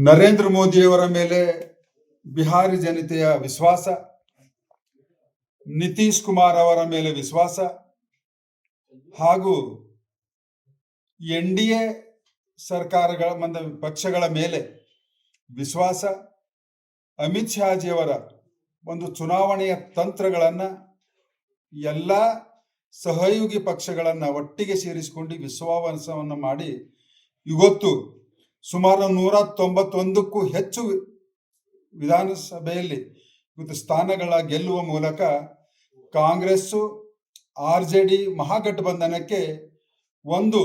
ನರೇಂದ್ರ ಮೋದಿಯವರ ಮೇಲೆ ಬಿಹಾರಿ ಜನತೆಯ ವಿಶ್ವಾಸ, ನಿತೀಶ್ ಕುಮಾರ್ ಅವರ ಮೇಲೆ ವಿಶ್ವಾಸ ಹಾಗೂ NDA ಸರ್ಕಾರಗಳ ಪಕ್ಷಗಳ ಮೇಲೆ ವಿಶ್ವಾಸ, ಅಮಿತ್ ಶಾಜಿಯವರ ಒಂದು ಚುನಾವಣೆಯ ತಂತ್ರಗಳನ್ನ ಎಲ್ಲ ಸಹಯೋಗಿ ಪಕ್ಷಗಳನ್ನ ಒಟ್ಟಿಗೆ ಸೇರಿಸಿಕೊಂಡು ವಿಶ್ವಾಸವನ್ನು ಮಾಡಿ ಇವತ್ತು ಸುಮಾರು 191ಕ್ಕೂ ಹೆಚ್ಚು ವಿಧಾನಸಭೆಯಲ್ಲಿ ಇವತ್ತು ಸ್ಥಾನಗಳ ಗೆಲ್ಲುವ ಮೂಲಕ ಕಾಂಗ್ರೆಸ್ಸು RJD ಮಹಾಗಠಬಂಧನಕ್ಕೆ ಒಂದು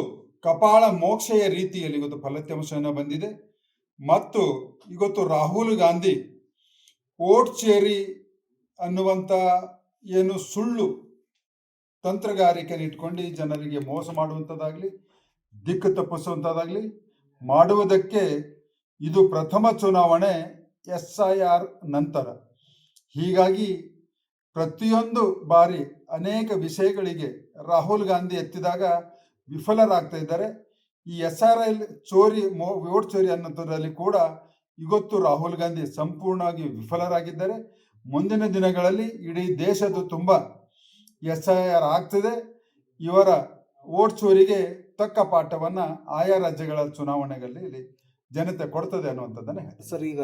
ಕಪಾಳ ಮೋಕ್ಷೆಯ ರೀತಿಯಲ್ಲಿ ಇವತ್ತು ಫಲಿತಾಂಶವನ್ನು ಬಂದಿದೆ. ಮತ್ತು ಇವತ್ತು ರಾಹುಲ್ ಗಾಂಧಿ ಓಟ್ ಚೇರಿ ಅನ್ನುವಂಥ ಏನು ಸುಳ್ಳು ತಂತ್ರಗಾರಿಕೆಯನ್ನು ಇಟ್ಕೊಂಡು ಜನರಿಗೆ ಮೋಸ ಮಾಡುವಂಥದ್ದಾಗಲಿ ದಿಕ್ಕು ತಪ್ಪಿಸುವಂಥದ್ದಾಗಲಿ ಮಾಡುವುದಕ್ಕೆ ಇದು ಪ್ರಥಮ ಚುನಾವಣೆ SIR ನಂತರ. ಹೀಗಾಗಿ ಪ್ರತಿಯೊಂದು ಬಾರಿ ಅನೇಕ ವಿಷಯಗಳಿಗೆ ರಾಹುಲ್ ಗಾಂಧಿ ಎತ್ತಿದಾಗ ವಿಫಲರಾಗ್ತಾ ಇದ್ದಾರೆ. ಈ SRL ಚೋರಿ ಓಟ್ ಚೋರಿ ಅನ್ನೋದರಲ್ಲಿ ಕೂಡ ಇವತ್ತು ರಾಹುಲ್ ಗಾಂಧಿ ಸಂಪೂರ್ಣವಾಗಿ ವಿಫಲರಾಗಿದ್ದಾರೆ. ಮುಂದಿನ ದಿನಗಳಲ್ಲಿ ಇಡೀ ದೇಶದ ತುಂಬ SIR ಆಗ್ತದೆ. ಇವರ ಓಟ್ ಚೋರಿಗೆ ತಕ್ಕ ಪಾಠವನ್ನ ಆಯಾ ರಾಜ್ಯಗಳ ಚುನಾವಣೆಗಳಲ್ಲಿ ಜನತೆ ಕೊಡ್ತದೆ ಅನ್ನುವಂಥದ್ದನ್ನ ಸರ್, ಈಗ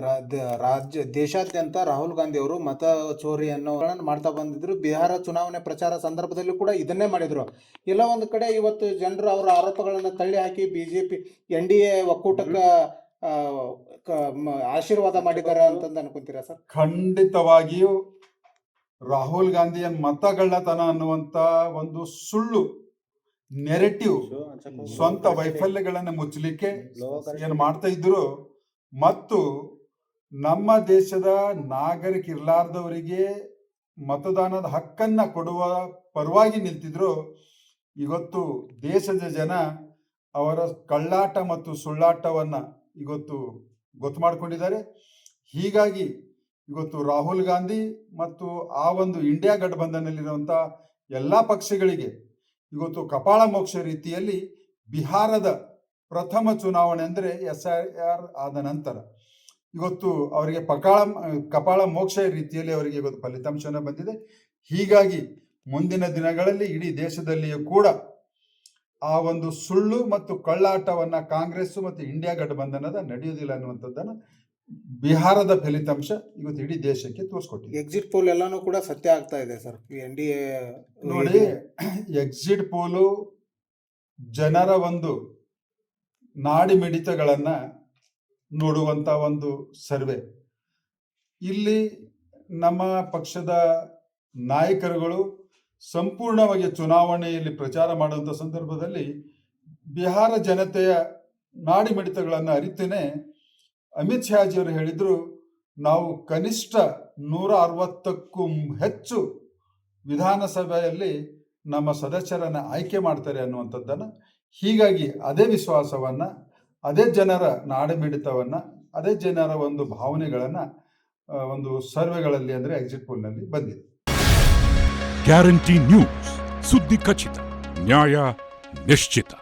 ದೇಶಾದ್ಯಂತ ರಾಹುಲ್ ಗಾಂಧಿ ಅವರು ಮತ ಚೋರಿಯನ್ನು ಮಾಡ್ತಾ ಬಂದಿದ್ರು. ಬಿಹಾರ ಚುನಾವಣೆ ಪ್ರಚಾರ ಸಂದರ್ಭದಲ್ಲೂ ಕೂಡ ಇದನ್ನೇ ಮಾಡಿದ್ರು. ಎಲ್ಲ ಒಂದು ಕಡೆ ಇವತ್ತು ಜನರು ಅವರ ಆರೋಪಗಳನ್ನು ತಳ್ಳಿ ಹಾಕಿ BJP NDA ಒಕ್ಕೂಟಕ್ಕೆ ಆಶೀರ್ವಾದ ಮಾಡಿದ್ದಾರೆ ಅಂತಂದು ಅನ್ಕೊಂತೀರಾ ಸರ್? ಖಂಡಿತವಾಗಿಯೂ ರಾಹುಲ್ ಗಾಂಧಿಯ ಮತಗಳ್ಳತನ ಅನ್ನುವಂತ ಒಂದು ಸುಳ್ಳು ನೆರೆಟಿವ್ ಸ್ವಂತ ವೈಫಲ್ಯಗಳನ್ನು ಮುಚ್ಚಲಿಕ್ಕೆ ಏನು ಮಾಡ್ತಾ ಇದ್ರು ಮತ್ತು ನಮ್ಮ ದೇಶದ ನಾಗರಿಕರಿರ್ಲಾರ್ದವರಿಗೆ ಮತದಾನದ ಹಕ್ಕನ್ನ ಕೊಡುವ ಪರವಾಗಿ ನಿಲ್ತಿದ್ರು. ಇವತ್ತು ದೇಶದ ಜನ ಅವರ ಕಳ್ಳಾಟ ಮತ್ತು ಸುಳ್ಳಾಟವನ್ನ ಇವತ್ತು ಗೊತ್ತು ಮಾಡ್ಕೊಂಡಿದ್ದಾರೆ. ಹೀಗಾಗಿ ಇವತ್ತು ರಾಹುಲ್ ಗಾಂಧಿ ಮತ್ತು ಆ ಒಂದು ಇಂಡಿಯಾ ಗಠಬಂಧನಲ್ಲಿರುವಂಥ ಎಲ್ಲ ಪಕ್ಷಗಳಿಗೆ ಇವತ್ತು ಕಪಾಳ ಮೋಕ್ಷ ರೀತಿಯಲ್ಲಿ ಬಿಹಾರದ ಪ್ರಥಮ ಚುನಾವಣೆ ಅಂದರೆ SIR ಆದ ನಂತರ ಇವತ್ತು ಅವರಿಗೆ ಕಪಾಳ ಮೋಕ್ಷ ರೀತಿಯಲ್ಲಿ ಅವರಿಗೆ ಇವತ್ತು ಫಲಿತಾಂಶನ ಬಂದಿದೆ. ಹೀಗಾಗಿ ಮುಂದಿನ ದಿನಗಳಲ್ಲಿ ಇಡೀ ದೇಶದಲ್ಲಿಯೂ ಕೂಡ ಆ ಒಂದು ಸುಳ್ಳು ಮತ್ತು ಕಳ್ಳಾಟವನ್ನ ಕಾಂಗ್ರೆಸ್ ಮತ್ತು ಇಂಡಿಯಾ ಗಠಬಂಧನದ ನಡೆಯುವುದಿಲ್ಲ ಅನ್ನುವಂಥದ್ದನ್ನು ಬಿಹಾರದ ಫಲಿತಾಂಶ ಇವತ್ತು ಇಡೀ ದೇಶಕ್ಕೆ ತೋರಿಸ್ಕೊಟ್ಟಿದೆ. ಎಕ್ಸಿಟ್ ಪೋಲ್ ಎಲ್ಲಾನು ಕೂಡ ಸತ್ಯ ಆಗ್ತಾ ಇದೆ ಸರ್. NDA ನೋಡಿ, ಎಕ್ಸಿಟ್ ಪೋಲು ಜನರ ಒಂದು ನಾಡಿ ಮಿಡಿತಗಳನ್ನ ನೋಡುವಂತ ಒಂದು ಸರ್ವೆ. ಇಲ್ಲಿ ನಮ್ಮ ಪಕ್ಷದ ನಾಯಕರುಗಳು ಸಂಪೂರ್ಣವಾಗಿ ಚುನಾವಣೆಯಲ್ಲಿ ಪ್ರಚಾರ ಮಾಡುವಂಥ ಸಂದರ್ಭದಲ್ಲಿ ಬಿಹಾರ ಜನತೆಯ ನಾಡಿ ಮಿಡಿತಗಳನ್ನು ಅರಿತೇನೆ ಅಮಿತ್ ಶಾಜಿಯವರು ಹೇಳಿದ್ರು, ನಾವು ಕನಿಷ್ಠ 160ಕ್ಕೂ ಹೆಚ್ಚು ವಿಧಾನಸಭೆಯಲ್ಲಿ ನಮ್ಮ ಸದಸ್ಯರನ್ನ ಆಯ್ಕೆ ಮಾಡ್ತಾರೆ ಅನ್ನುವಂಥದ್ದನ್ನು. ಹೀಗಾಗಿ ಅದೇ ವಿಶ್ವಾಸವನ್ನ, ಅದೇ ಜನರ ನಾಡಿಮಿಡಿತವನ್ನ, ಅದೇ ಜನರ ಒಂದು ಭಾವನೆಗಳನ್ನ ಒಂದು ಸರ್ವೆಗಳಲ್ಲಿ ಅಂದರೆ ಎಕ್ಸಿಟ್ ಪೋಲ್ನಲ್ಲಿ ಬಂದಿದೆ. ಗ್ಯಾರಂಟಿ ನ್ಯೂಸ್, ಸುದ್ದಿ ಖಚಿತ, ನ್ಯಾಯ ನಿಶ್ಚಿತ.